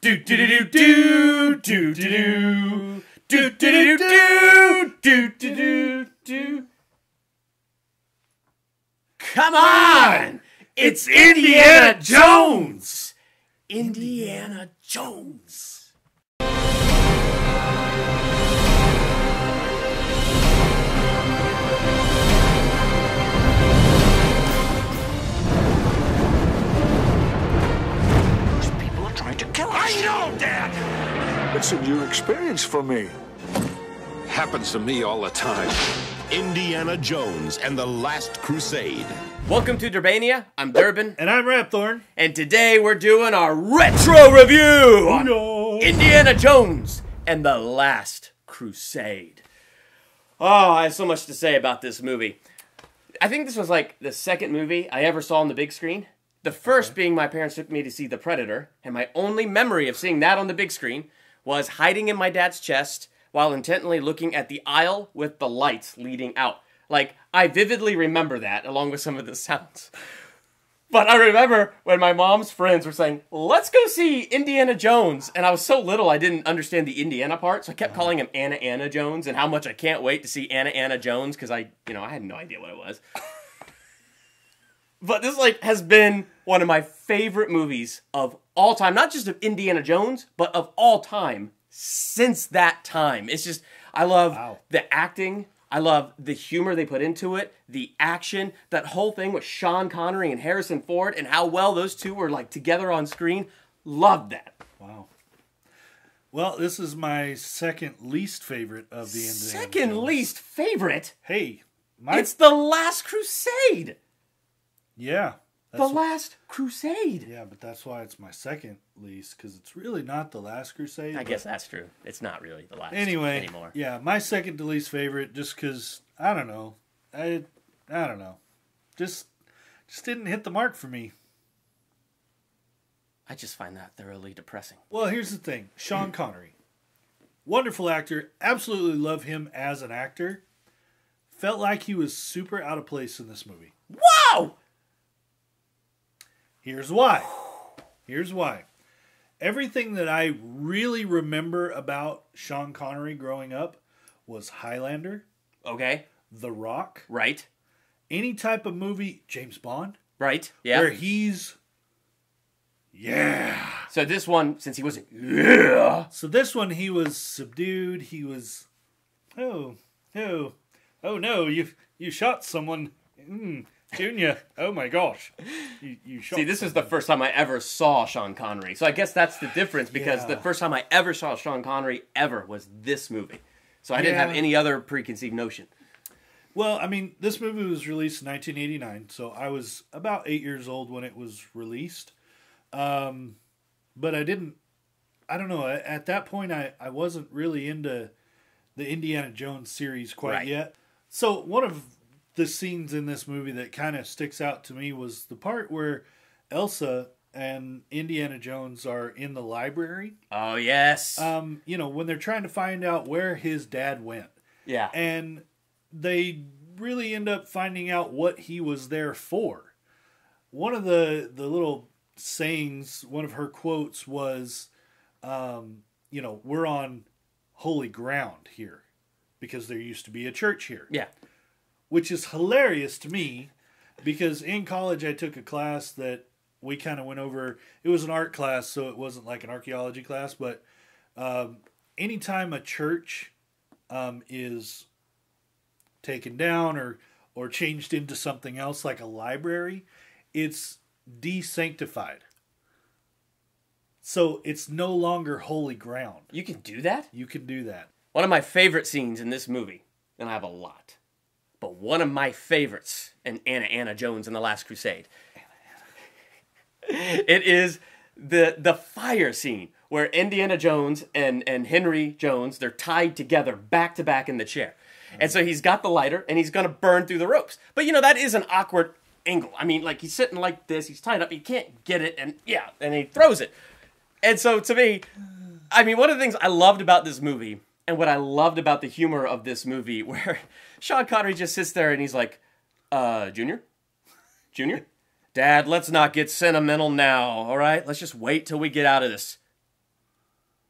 Do do do do do do do do do do do do do do. Come on! It's Indiana Jones! Indiana Jones! I know, Dad! It's a new experience for me. Happens to me all the time. Indiana Jones and the Last Crusade. Welcome to Durbania. I'm Durban. And I'm Rhapthorne. And today we're doing our retro review on Indiana Jones and the Last Crusade. Oh, I have so much to say about this movie. I think this was like the second movie I ever saw on the big screen. The first being my parents took me to see The Predator, and my only memory of seeing that on the big screen was hiding in my dad's chest while intently looking at the aisle with the lights leading out. Like, I vividly remember that, along with some of the sounds. But I remember when my mom's friends were saying, let's go see Indiana Jones, and I was so little I didn't understand the Indiana part, so I kept calling him Anna Jones, and how much I can't wait to see Anna Jones, because I had no idea what it was. But this, has been one of my favorite movies of all time. Not just of Indiana Jones, but of all time since that time. It's just, I love the acting. I love the humor they put into it. The action. That whole thing with Sean Connery and Harrison Ford and how well those two were, together on screen. Loved that. Wow. Well, this is my second least favorite of the Indiana Second Jones. least favorite? Hey. It's The Last Crusade. Yeah. The Last Crusade. Yeah, but that's why it's my second least, because it's really not The Last Crusade. I guess that's true. It's not really the last anymore. Yeah, my second to least favorite, just because, I don't know. I don't know. Just didn't hit the mark for me. I just find that thoroughly depressing. Well, here's the thing. Sean Connery. Wonderful actor. Absolutely love him as an actor. Felt like he was super out of place in this movie. Wow! Here's why. Everything that I really remember about Sean Connery growing up was Highlander. Okay. The Rock. Right. Any type of movie, James Bond. Right. Yeah. Where he's... Yeah. So this one, since he wasn't... Yeah. So this one, he was subdued. He was... Oh no, you shot someone... Junior, oh my gosh. You shot See, this is the first time I ever saw Sean Connery. So I guess that's the difference, because the first time I ever saw Sean Connery ever was this movie. So I didn't have any other preconceived notion. Well, I mean, this movie was released in 1989, so I was about 8 years old when it was released. But I don't know, at that point I wasn't really into the Indiana Jones series quite yet. So one of the scenes in this movie that kind of sticks out to me was the part where Elsa and Indiana Jones are in the library. Oh, yes. When they're trying to find out where his dad went. Yeah. And they really end up finding out what he was there for. One of the little sayings, one of her quotes was, we're on holy ground here because there used to be a church here. Yeah. Which is hilarious to me, because in college I took a class that we kind of went over. It was an art class, so it wasn't like an archaeology class, but anytime a church is taken down or changed into something else like a library, it's desanctified. So it's no longer holy ground. You can do that? You can do that. One of my favorite scenes in this movie, and I have a lot, but one of my favorites in Anna Jones and the Last Crusade. It is the fire scene where Indiana Jones and Henry Jones, they're tied together back to back in the chair. And so he's got the lighter and he's going to burn through the ropes. But that is an awkward angle. I mean, he's sitting like this, he's tied up, he can't get it, and he throws it. And so to me, one of the things I loved about this movie, and what I loved about the humor of this movie, where Sean Connery just sits there and he's like, Junior? Dad, let's not get sentimental now, all right? Let's just wait till we get out of this.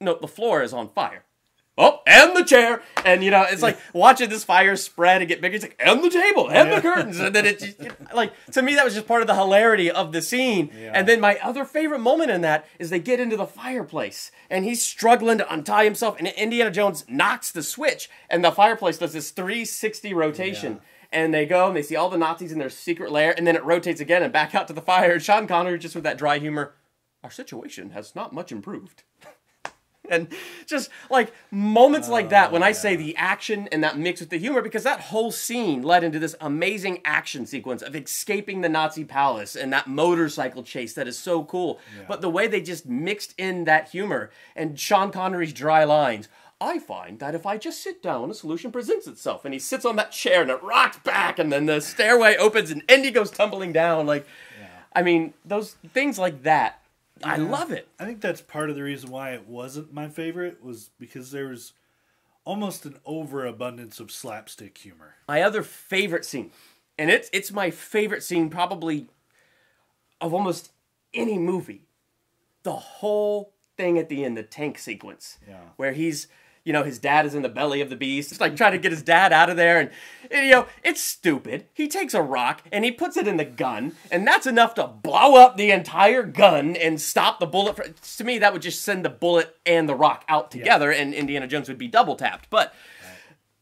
no, the floor is on fire. Oh, and the chair. And, you know, it's like watching this fire spread and get bigger. It's like, and the table, and the curtains. And then like, to me, that was just part of the hilarity of the scene. Yeah. And then my other favorite moment in that is they get into the fireplace. And he's struggling to untie himself. And Indiana Jones knocks the switch. And the fireplace does this 360 rotation. Yeah. And they go and they see all the Nazis in their secret lair. And then it rotates again and back out to the fire. And Sean Connery, just with that dry humor, our situation has not much improved. And just like moments like that, when I say the action and that mix with the humor, because that whole scene led into this amazing action sequence of escaping the Nazi palace and that motorcycle chase that is so cool. Yeah. But the way they just mixed in that humor and Sean Connery's dry lines, I find that if I just sit down, a solution presents itself. And he sits on that chair and it rocks back and then the stairway opens and Indy goes tumbling down. Like, I mean, those things like that. Yeah, I love it. I think that's part of the reason why it wasn't my favorite, was because there was almost an overabundance of slapstick humor. My other favorite scene, and it's my favorite scene probably of almost any movie, the whole thing at the end, the tank sequence, where he's, you know, his dad is in the belly of the beast. It's like trying to get his dad out of there. And, you know, it's stupid. He takes a rock and he puts it in the gun. And that's enough to blow up the entire gun and stop the bullet. To me, that would just send the bullet and the rock out together. And Indiana Jones would be double tapped. But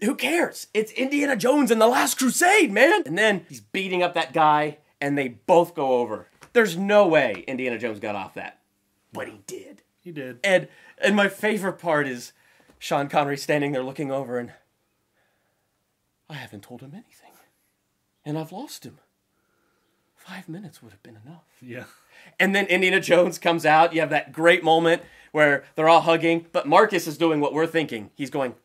who cares? It's Indiana Jones and the Last Crusade, man. And then he's beating up that guy and they both go over. There's no way Indiana Jones got off that. But he did. He did. And my favorite part is Sean Connery standing there looking over and, I haven't told him anything. And I've lost him. 5 minutes would have been enough. Yeah. And then Indiana Jones comes out. You have that great moment where they're all hugging, but Marcus is doing what we're thinking. He's going.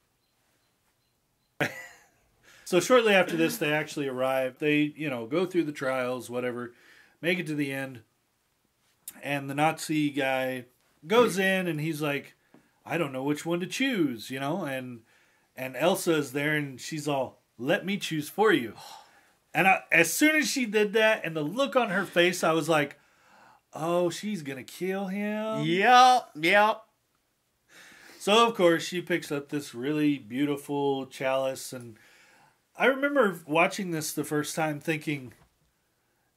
So shortly after this, they actually arrive. They, you know, go through the trials, whatever, make it to the end. And the Nazi guy goes in and he's like, I don't know which one to choose, you know, and Elsa is there and she's all, let me choose for you. And as soon as she did that and the look on her face, I was like, oh, she's going to kill him. Yeah. So, of course, she picks up this really beautiful chalice. And I remember watching this the first time thinking,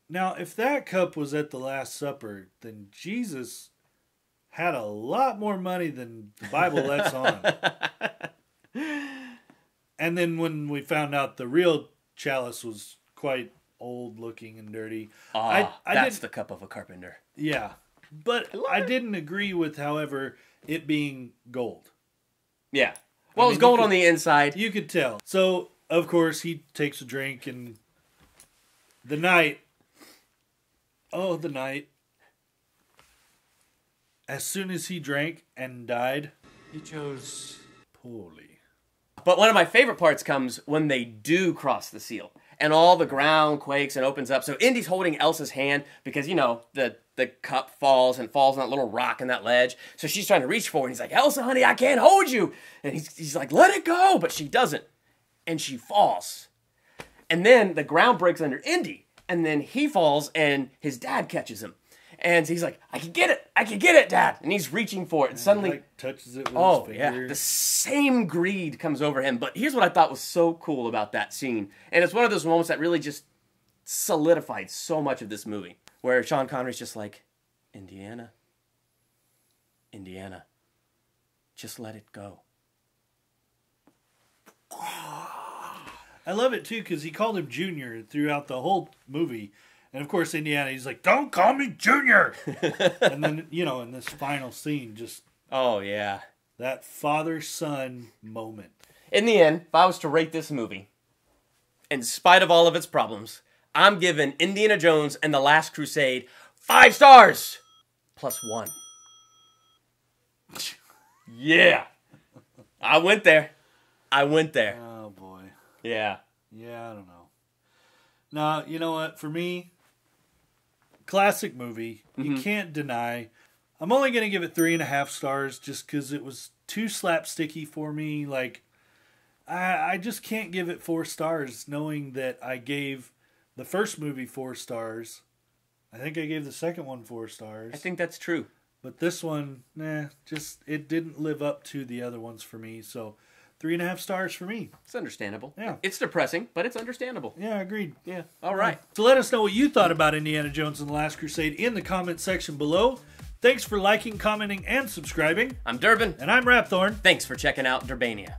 now, if that cup was at the Last Supper, then Jesus had a lot more money than the Bible lets on. And then when we found out the real chalice was quite old looking and dirty. That's the cup of a carpenter. Yeah. But I didn't agree with, however, it being gold. Yeah. Well, it was gold on the inside. You could tell. So, of course, he takes a drink and the night. As soon as he drank and died, He chose poorly. But one of my favorite parts comes when they do cross the seal. And all the ground quakes and opens up. So Indy's holding Elsa's hand because, you know, the cup falls on that little rock and that ledge. So she's trying to reach for it. And he's like, Elsa, honey, I can't hold you. And he's like, let it go. But she doesn't. And she falls. And then the ground breaks under Indy. And then he falls and his dad catches him. And he's like, I can get it, Dad. And he's reaching for it. And suddenly, he touches it with his finger. The same greed comes over him. But here's what I thought was so cool about that scene. And it's one of those moments that really just solidified so much of this movie. Where Sean Connery's just like, Indiana, just let it go. I love it, too, because he called him Junior throughout the whole movie. And, of course, Indiana, he's like, don't call me Junior! And then, you know, in this final scene, just... Oh, yeah. That father-son moment. In the end, if I was to rate this movie, in spite of all of its problems, I'm giving Indiana Jones and the Last Crusade 5 stars! +1. Yeah. I went there. Oh, boy. Yeah. Yeah, I don't know. No, you know what? For me, classic movie. You can't deny. I'm only going to give it 3.5 stars just because it was too slapsticky for me. Like, I just can't give it 4 stars knowing that I gave the first movie 4 stars. I think I gave the second one 4 stars. I think that's true. But this one, just it didn't live up to the other ones for me. So 3.5 stars for me. It's understandable. Yeah. It's depressing, but it's understandable. Yeah, agreed. Yeah. All right. So let us know what you thought about Indiana Jones and the Last Crusade in the comment section below. Thanks for liking, commenting, and subscribing. I'm Durbin. And I'm Rhapthorne. Thanks for checking out Durbania.